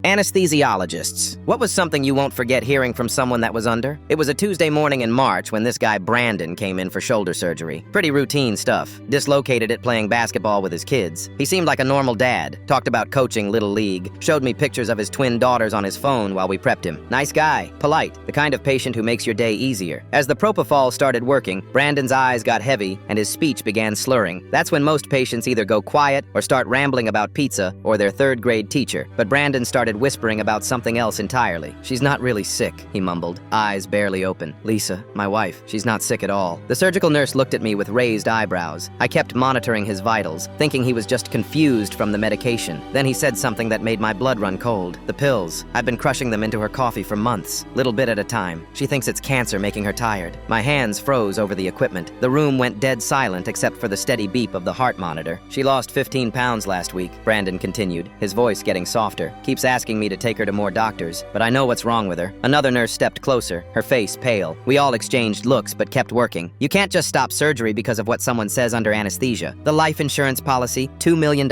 Anesthesiologists. What was something you won't forget hearing from someone that was under? It was a Tuesday morning in March when this guy Brandon came in for shoulder surgery. Pretty routine stuff. Dislocated it playing basketball with his kids. He seemed like a normal dad. Talked about coaching Little League. Showed me pictures of his twin daughters on his phone while we prepped him. Nice guy. Polite. The kind of patient who makes your day easier. As the propofol started working, Brandon's eyes got heavy and his speech began slurring. That's when most patients either go quiet or start rambling about pizza or their third-grade teacher. But Brandon started whispering about something else entirely. "She's not really sick," he mumbled, eyes barely open. "Lisa, my wife, she's not sick at all." The surgical nurse looked at me with raised eyebrows. I kept monitoring his vitals, thinking he was just confused from the medication. Then he said something that made my blood run cold. "The pills. I've been crushing them into her coffee for months, little bit at a time. She thinks it's cancer making her tired." My hands froze over the equipment. The room went dead silent except for the steady beep of the heart monitor. "She lost 15 pounds last week," Brandon continued, his voice getting softer. "Keeps asking me to take her to more doctors, but I know what's wrong with her." Another nurse stepped closer, her face pale. We all exchanged looks but kept working. "You can't just stop surgery because of what someone says under anesthesia. The life insurance policy, $2 million.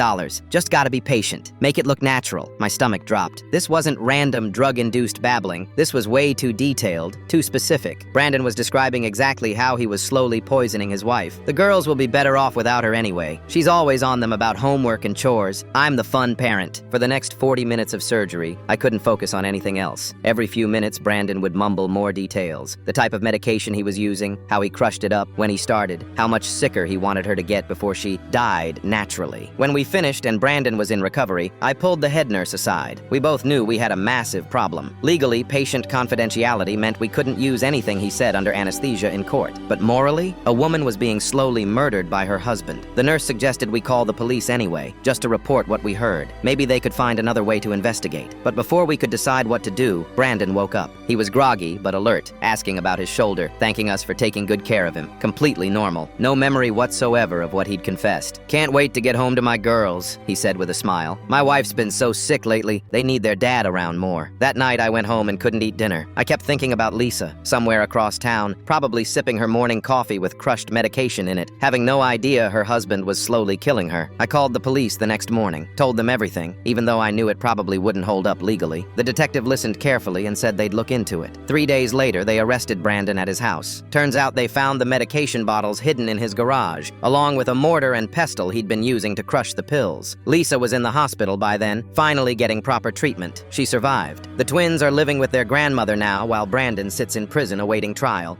Just gotta be patient. Make it look natural." My stomach dropped. This wasn't random drug-induced babbling. This was way too detailed, too specific. Brandon was describing exactly how he was slowly poisoning his wife. "The girls will be better off without her anyway. She's always on them about homework and chores. I'm the fun parent." For the next 40 minutes of surgery, I couldn't focus on anything else. Every few minutes, Brandon would mumble more details. The type of medication he was using, how he crushed it up, when he started, how much sicker he wanted her to get before she died naturally. When we finished and Brandon was in recovery, I pulled the head nurse aside. We both knew we had a massive problem. Legally, patient confidentiality meant we couldn't use anything he said under anesthesia in court. But morally, a woman was being slowly murdered by her husband. The nurse suggested we call the police anyway, just to report what we heard. Maybe they could find another way to investigate. But before we could decide what to do, Brandon woke up. He was groggy but alert, asking about his shoulder, thanking us for taking good care of him. Completely normal. No memory whatsoever of what he'd confessed. "Can't wait to get home to my girls," he said with a smile. "My wife's been so sick lately, they need their dad around more." That night I went home and couldn't eat dinner. I kept thinking about Lisa, somewhere across town, probably sipping her morning coffee with crushed medication in it, having no idea her husband was slowly killing her. I called the police the next morning, told them everything, even though I knew it probably wouldn't hold up legally. The detective listened carefully and said they'd look into it. 3 days later, they arrested Brandon at his house. Turns out they found the medication bottles hidden in his garage, along with a mortar and pestle he'd been using to crush the pills. Lisa was in the hospital by then, finally getting proper treatment. She survived. The twins are living with their grandmother now while Brandon sits in prison awaiting trial.